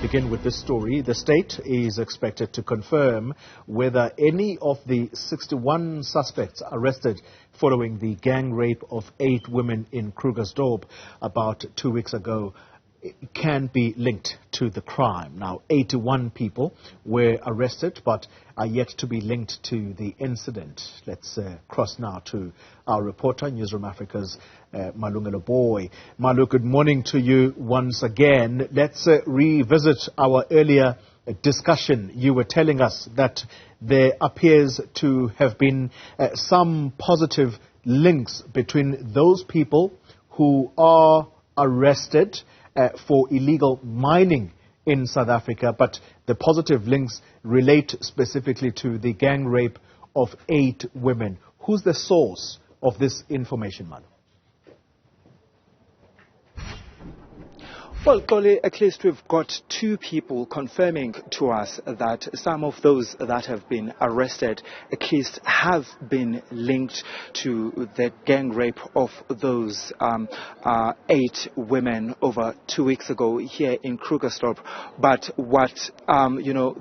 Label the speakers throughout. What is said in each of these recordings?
Speaker 1: begin with this story. The state is expected to confirm whether any of the 61 suspects arrested following the gang rape of 8 women in Krugersdorp about 2 weeks ago can be linked to the crime. Now, 81 people were arrested but are yet to be linked to the incident. Let's cross now to our reporter, Newzroom Afrika's Malungelo Booi. Malu, good morning to you once again. Let's revisit our earlier discussion. You were telling us that there appears to have been some positive links between those people who are arrested for illegal mining in South Africa, but the positive links relate specifically to the gang rape of 8 women. Who's the source of this information, Manu?
Speaker 2: Well, Goli, at least we've got 2 people confirming to us that some of those that have been arrested at least have been linked to the gang rape of those 8 women over 2 weeks ago here in Krugersdorp. But what,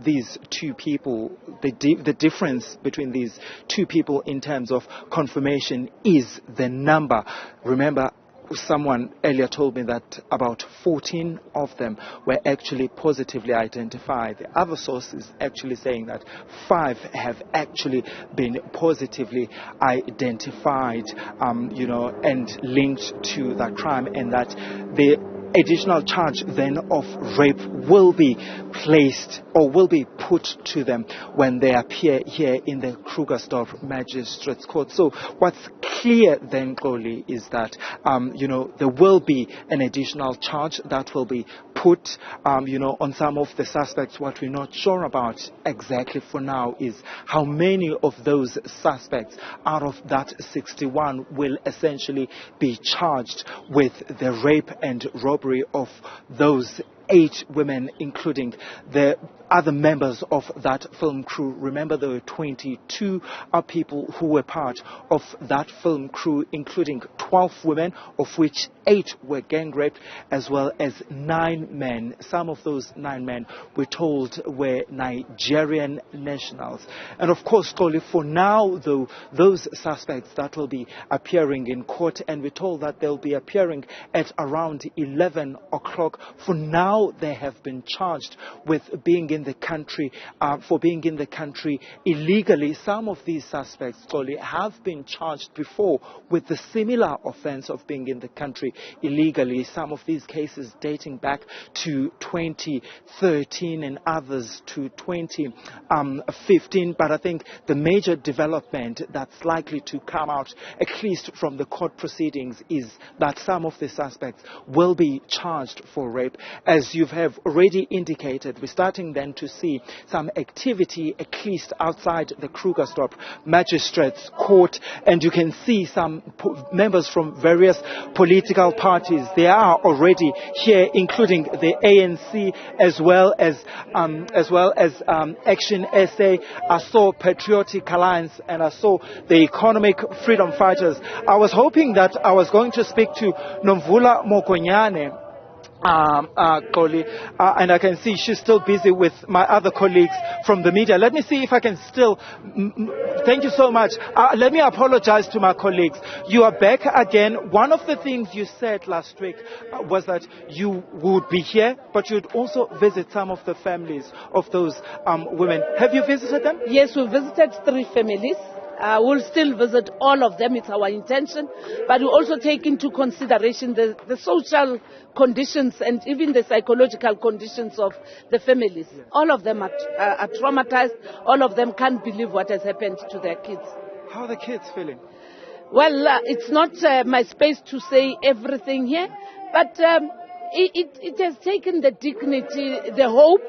Speaker 2: these 2 people, the difference between these 2 people in terms of confirmation is the number. Remember, someone earlier told me that about 14 of them were actually positively identified. The other source is actually saying that 5 have actually been positively identified, and linked to that crime, and that the additional charge then of rape will be placed or will be put to them when they appear here in the Krugersdorp Magistrates Court. So what's clear then, Goli, is that there will be an additional charge that will be put on some of the suspects. What we're not sure about exactly for now is how many of those suspects out of that 61 will essentially be charged with the rape and robbery of those 8 women, including the other members of that film crew. Remember, there were 22 people who were part of that film crew, including 12 women, of which 8 were gang raped, as well as 9 men. Some of those 9 men, we're told, were Nigerian nationals. And of course, Goli, for now, though, those suspects that will be appearing in court, and we're told that they'll be appearing at around 11 o'clock. For now, they have been charged with being in the country, for being in the country illegally. Some of these suspects, Goli, have been charged before with the similar offense of being in the country illegally. Some of these cases dating back to 2013 and others to 2015. But I think the major development that's likely to come out, at least from the court proceedings, is that some of the suspects will be charged for rape. As you have already indicated, we're starting then to see some activity, at least outside the Krugersdorp Magistrates Court, and you can see some members from various political parties. They are already here, including the ANC, as well as Action SA. I saw Patriotic Alliance, and I saw the Economic Freedom Fighters. I was hoping that I was going to speak to Nomvula Mokonyane, Goli, and I can see she's still busy with my other colleagues from the media. Let me see if I can still. Thank you so much. Let me apologize to my colleagues. You are back again. One of the things you said last week was that you would be here, but you'd also visit some of the families of those women. Have you visited them?
Speaker 3: Yes, we visited 3 families. We'll still visit all of them. It's our intention. But we also take into consideration the social conditions and even the psychological conditions of the families. Yeah. All of them are traumatized. All of them can't believe what has happened to their kids.
Speaker 2: How are the kids feeling?
Speaker 3: Well, it's not my space to say everything here, but it has taken the dignity, the hope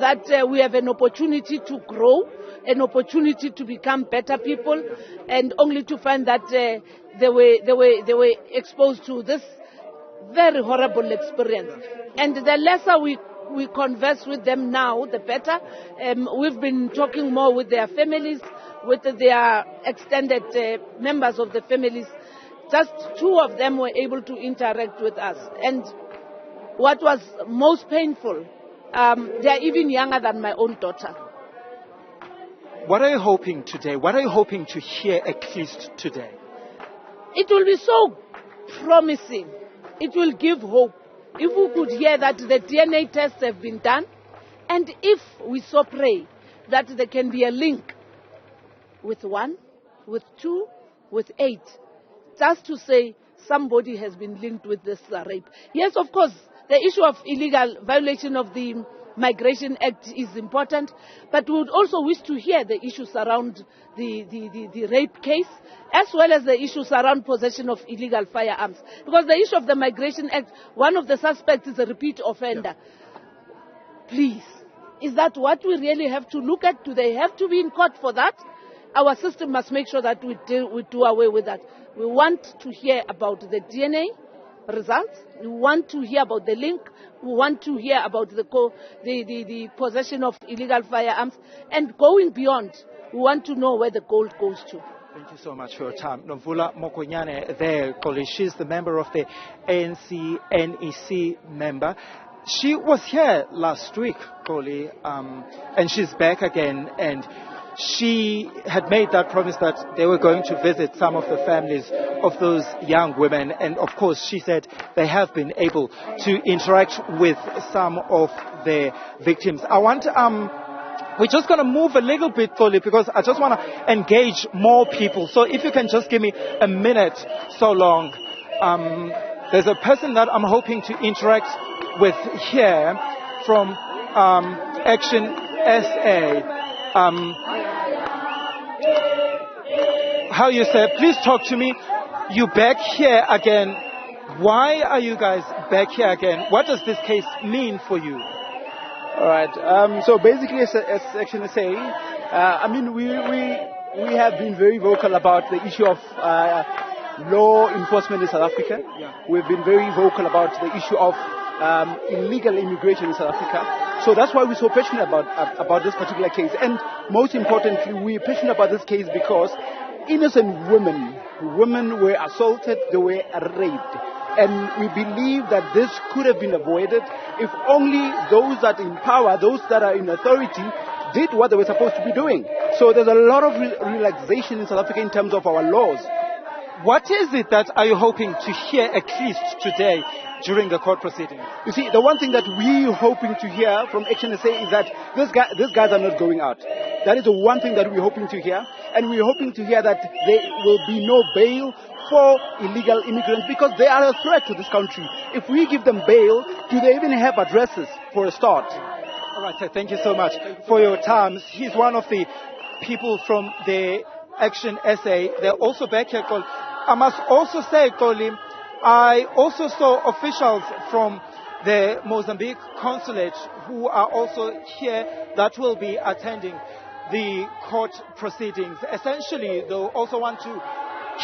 Speaker 3: that we have an opportunity to grow, an opportunity to become better people, and only to find that they were exposed to this very horrible experience. And the lesser we converse with them now, the better. We've been talking more with their families, with their extended members of the families. Just 2 of them were able to interact with us. And what was most painful They are even younger than my own daughter.
Speaker 2: What are you hoping today? What are you hoping to hear at least today?
Speaker 3: It will be so promising. It will give hope. If we could hear that the DNA tests have been done, and if we so pray that there can be a link with 1, with 2, with 8, just to say somebody has been linked with this rape. Yes, of course, the issue of illegal violation of the Migration Act is important, but we would also wish to hear the issues around the rape case, as well as the issues around possession of illegal firearms. Because the issue of the Migration Act, one of the suspects is a repeat offender. Please, is that what we really have to look at? Do they have to be in court for that? Our system must make sure that we do away with that. We want to hear about the DNA results. We want to hear about the link. We want to hear about the possession of illegal firearms. And going beyond, we want to know where the gold goes to.
Speaker 2: Thank you so much for your time. Nomvula Mokonyane there, Koli. She's the member of the ANC NEC member. She was here last week, Koli, and she's back again. And she had made that promise that they were going to visit some of the families of those young women. And of course, she said they have been able to interact with some of the victims. I want, we're just going to move a little bit, Koli, because I just want to engage more people. So if you can just give me a minute so long. There's a person that I'm hoping to interact with here from Action SA. How you say? Please talk to me. You back here again. Why are you guys back here again? What does this case mean for you?
Speaker 4: All right. So basically, as Action SA, I mean, we have been very vocal about the issue of law enforcement in South Africa.
Speaker 2: Yeah.
Speaker 4: We've been very vocal about the issue of illegal immigration in South Africa. So that's why we're so passionate about this particular case. And most importantly, we're passionate about this case because innocent women were assaulted, they were raped. And we believe that this could have been avoided if only those that in power, those that are in authority, did what they were supposed to be doing. So there's a lot of relaxation in South Africa in terms of our laws.
Speaker 2: What is it that are you hoping to hear at least today during the court proceedings?
Speaker 4: You see, the one thing that we're hoping to hear from Action SA is that these guys are not going out. That is the one thing that we're hoping to hear. And we're hoping to hear that there will be no bail for illegal immigrants because they are a threat to this country. If we give them bail, do they even have addresses for a start?
Speaker 2: All right, sir, thank you so much for your time. He's one of the people from the Action SA. They're also back here, Koli. I must also say, Koli, I also saw officials from the Mozambique consulate who are also here that will be attending the court proceedings. Essentially, they also want to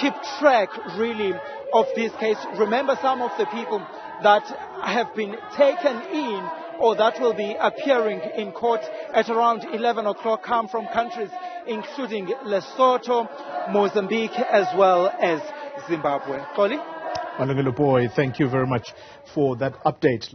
Speaker 2: keep track, really, of this case. Remember some of the people that have been taken in or that will be appearing in court at around 11 o'clock come from countries including Lesotho, Mozambique, as well as Zimbabwe. Koli?
Speaker 1: Malungelo Booi, thank you very much for that update.